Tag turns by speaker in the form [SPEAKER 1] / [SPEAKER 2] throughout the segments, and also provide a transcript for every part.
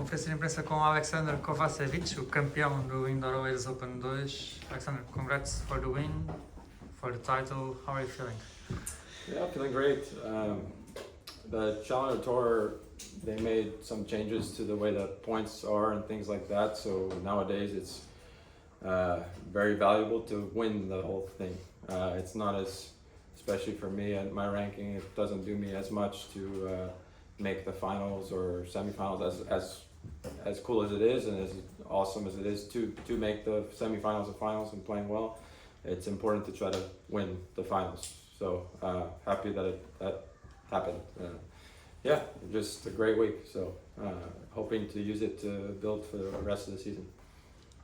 [SPEAKER 1] Conferência de imprensa com Aleksandar Kovacevic, o campeão do Indoor Oeiras Open 2. Aleksandar, congrats for the win, for the title. How are you feeling?
[SPEAKER 2] Yeah, feeling great. The Challenger Tour, they made some changes to the way the points are and things like that. So nowadays it's very valuable to win the whole thing. It's not as, especially for me at my ranking, it doesn't do me as much to make the finals or semifinals as cool as it is and as awesome as it is to make the semifinals and finals and playing well. It's important to try to win the finals. So happy that that happened. Yeah, just a great week. So hoping to use it to build for the rest of the season.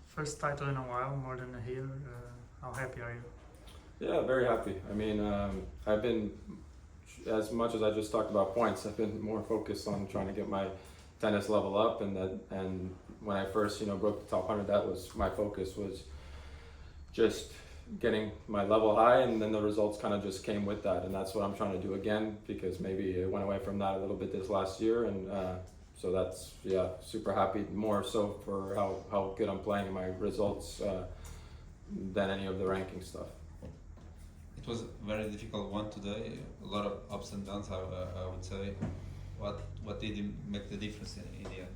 [SPEAKER 1] First title in a while, more than a year. How happy are you?
[SPEAKER 2] Yeah, very happy. I mean, I've been, as much as I just talked about points, I've been more focused on trying to get my tennis level up, and when I first broke the top 100, that was my focus, was just getting my level high, and then the results kind of just came with that, and that's what I'm trying to do again, because maybe it went away from that a little bit this last year, and so that's, yeah, super happy, more so for how good I'm playing and my results than any of the ranking stuff.
[SPEAKER 3] It was a very difficult one today, a lot of ups and downs, I would say. What did make the difference in the end?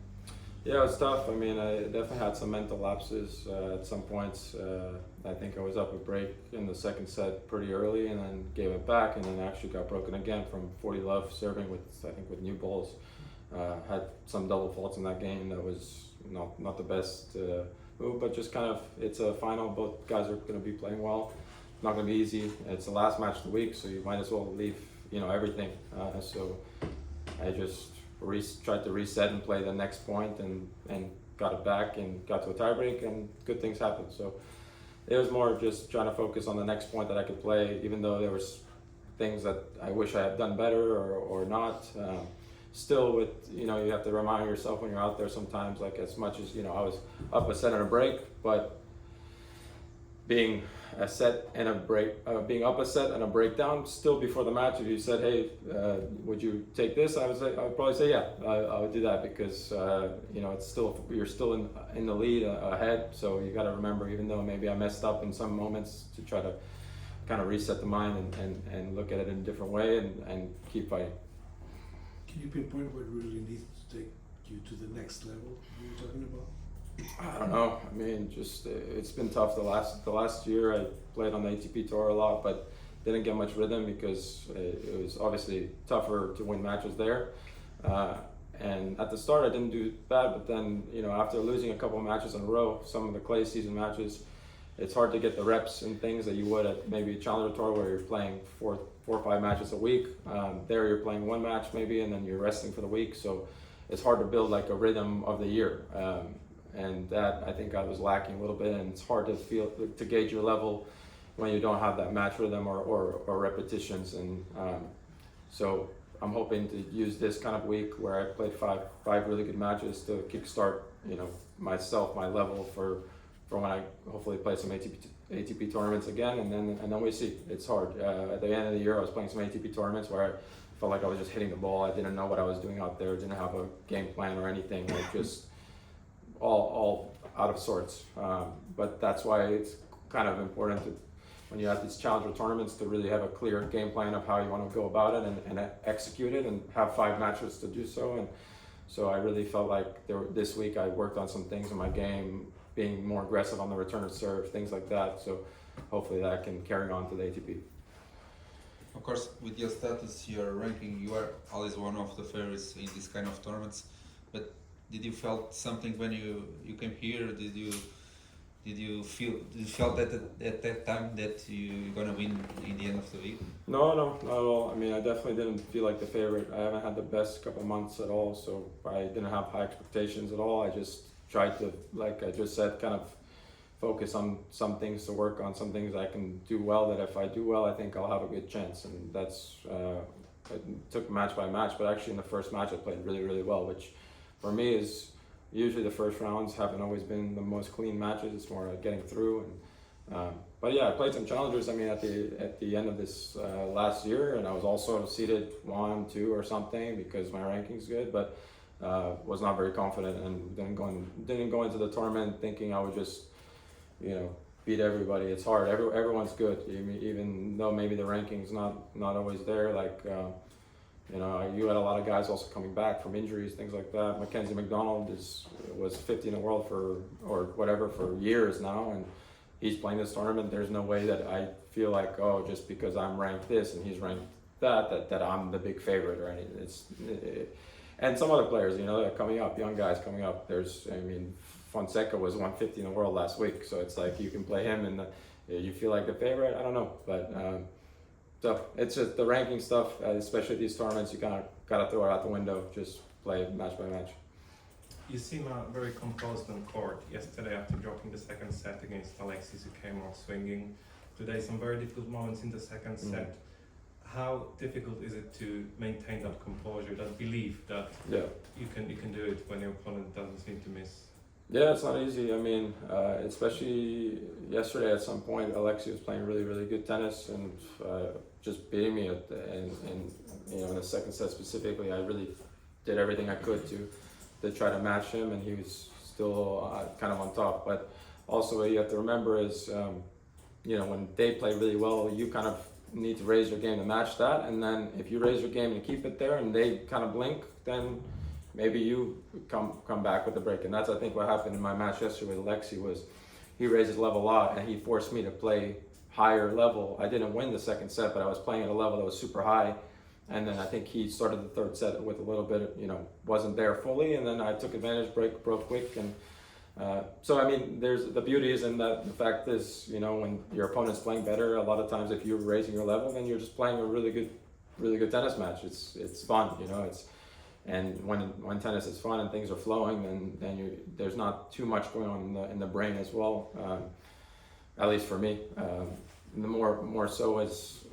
[SPEAKER 2] Yeah, it was tough. I mean, I definitely had some mental lapses at some points. I think I was up a break in the second set pretty early and then gave it back, and then actually got broken again from 40 love serving with new balls. Had some double faults in that game that was not the best move, but just kind of, it's a final, both guys are going to be playing well. Not going to be easy. It's the last match of the week, so you might as well leave everything. So I just tried to reset and play the next point, and got it back and got to a tiebreak, and good things happened. So it was more just trying to focus on the next point that I could play, even though there was things that I wish I had done better or not. Still, with you have to remind yourself when you're out there sometimes, like, as much as I was up a set and a break, but being a set and a break, being up a set and a breakdown still before the match, if you said, hey, would you take this? I would probably say, yeah, I would do that, because it's still, you're still in the lead ahead. So you got to remember, even though maybe I messed up in some moments, to try to kind of reset the mind and look at it in a different way and keep fighting.
[SPEAKER 4] Can you pinpoint what really needs to take you to the next level you were talking about?
[SPEAKER 2] I don't know. I mean, just it's been tough the last year. I played on the ATP tour a lot, but didn't get much rhythm because it was obviously tougher to win matches there. And at the start, I didn't do bad, but then after losing a couple of matches in a row, some of the clay season matches, it's hard to get the reps and things that you would at maybe a Challenger Tour where you're playing four or five matches a week. There you're playing one match maybe, and then you're resting for the week. So it's hard to build like a rhythm of the year. And that, I think, I was lacking a little bit, and it's hard to gauge your level when you don't have that match rhythm or repetitions. And so I'm hoping to use this kind of week where I played five really good matches to kickstart myself, my level for when I hopefully play some ATP tournaments again, and then we see. It's hard. At the end of the year, I was playing some ATP tournaments where I felt like I was just hitting the ball. I didn't know what I was doing out there. Didn't have a game plan or anything. Like, just all out of sorts. But that's why it's kind of important to, when you have these Challenger tournaments, to really have a clear game plan of how you want to go about it and execute it, and have 5 matches to do so. And so I really felt like this week I worked on some things in my game, being more aggressive on the return of serve, things like that. So hopefully that can carry on to the ATP.
[SPEAKER 3] Of course, with your status, your ranking, you are always one of the favorites in this kind of tournaments. But did you felt something when you came here? Did you feel that at that time that you're gonna win in the end of the week?
[SPEAKER 2] No, not at all. I mean, I definitely didn't feel like the favorite. I haven't had the best couple of months at all, so I didn't have high expectations at all. I just tried to, like I just said, kind of focus on some things to work on, some things I can do well, that if I do well, I think I'll have a good chance. And that's, I took match by match, but actually in the first match I played really, really well, which for me is usually the first rounds haven't always been the most clean matches. It's more like getting through. And but yeah, I played some challengers. I mean, at the end of this last year, and I was also seeded 1, 2 or something because my ranking's good. But was not very confident and didn't go into the tournament thinking I would just, beat everybody. It's hard. Everyone's good. Even though maybe the ranking's not always there. Like, you had a lot of guys also coming back from injuries, things like that. Mackenzie McDonald was 50 in the world for years now, and he's playing this tournament. There's no way that I feel like, just because I'm ranked this and he's ranked that I'm the big favorite or anything. And some other players, coming up, young guys coming up. Fonseca was 150 in the world last week, so it's like you can play him and you feel like the favorite. I don't know, but so it's just the ranking stuff, especially these tournaments. You kind of gotta throw it out the window. Just play match by match.
[SPEAKER 5] You seem very composed on court. Yesterday, after dropping the second set against Alexis, you came out swinging. Today, some very difficult moments in the second set. How difficult is it to maintain that composure, that belief that you can do it when your opponent doesn't seem to miss?
[SPEAKER 2] Yeah, it's not easy. Especially yesterday at some point, Alexi was playing really, really good tennis and just beating me. In the second set specifically, I really did everything I could to try to match him, and he was still kind of on top. But also what you have to remember is, when they play really well, you kind of need to raise your game to match that. And then if you raise your game and keep it there and they kind of blink, then maybe you come back with the break. And that's, I think, what happened in my match yesterday with Alexi was he raised his level a lot and he forced me to play higher level. I didn't win the second set, but I was playing at a level that was super high. And then I think he started the third set with a little bit, wasn't there fully. And then I took advantage, broke quick. And there's the beauty is in that the fact is, when your opponent's playing better, a lot of times if you're raising your level, then you're just playing a really good tennis match. It's fun, And when tennis is fun and things are flowing, then there's not too much going on in the brain as well. At least for me, the more so is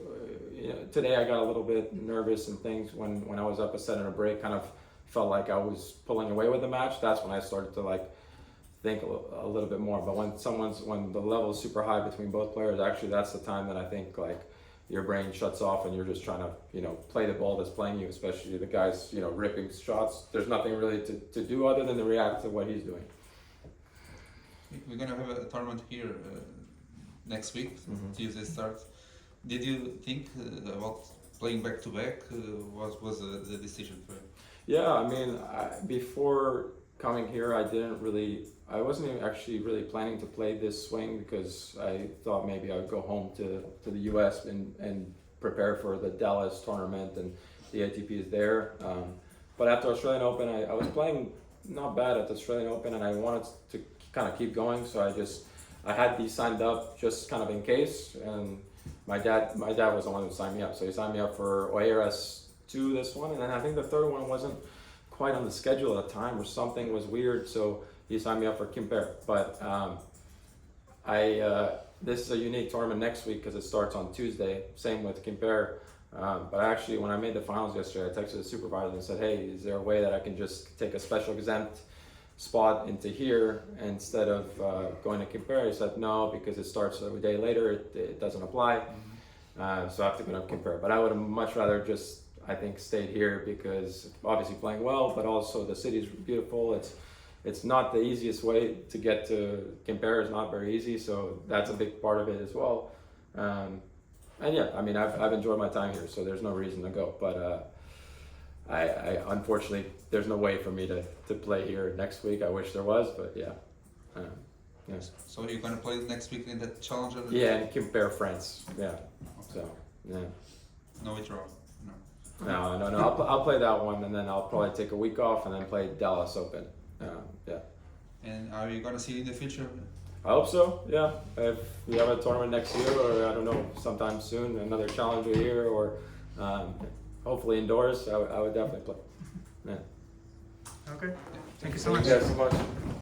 [SPEAKER 2] today I got a little bit nervous and things when I was up a set in a break, kind of felt like I was pulling away with the match. That's when I started to think a little bit more. But when the level is super high between both players, actually that's the time that I think your brain shuts off and you're just trying to, play the ball that's playing you, especially the guys, ripping shots. There's nothing really to do other than to react to what he's doing.
[SPEAKER 3] We're going to have a tournament here next week, Tuesday starts. Did you think about playing back-to-back? Was the decision for you?
[SPEAKER 2] Yeah, before coming here, I wasn't even actually really planning to play this swing because I thought maybe I would go home to the US and prepare for the Dallas tournament, and the ATP is there. But after Australian Open, I was playing not bad at the Australian Open and I wanted to kind of keep going, so I had these signed up just kind of in case, and my dad was the one who signed me up, so he signed me up for Oeiras 2, this one, and then I think the third one wasn't quite on the schedule at the time or something was weird, so he signed me up for Campeão. But this is a unique tournament next week because it starts on Tuesday, same with Campeão. But actually when I made the finals yesterday, I texted the supervisor and said, hey, is there a way that I can just take a special exempt spot into here instead of going to Campeão? He said no, because it starts a day later, it doesn't apply. So I have to go to Campeão. But I would have much rather just, I think, stayed here because obviously playing well, but also the city's beautiful. It's not the easiest way to get to Campeão. Is not very easy, so that's a big part of it as well. And yeah, I've enjoyed my time here, so there's no reason to go. But I unfortunately there's no way for me to play here next week. I wish there was, but yeah. Yes.
[SPEAKER 3] So you're gonna play next week in the Challenger?
[SPEAKER 2] Yeah, in Campeão, France. Yeah. Okay. So yeah.
[SPEAKER 3] No withdrawal.
[SPEAKER 2] No. I'll play that one, and then I'll probably take a week off, and then play Dallas Open. Yeah.
[SPEAKER 3] And are you gonna see you in the future?
[SPEAKER 2] I hope so. Yeah. If we have a tournament next year, or I don't know, sometime soon, another challenger here, or hopefully indoors, I would definitely play. Yeah.
[SPEAKER 1] Okay. Thank you so much.
[SPEAKER 2] Thank you guys so much.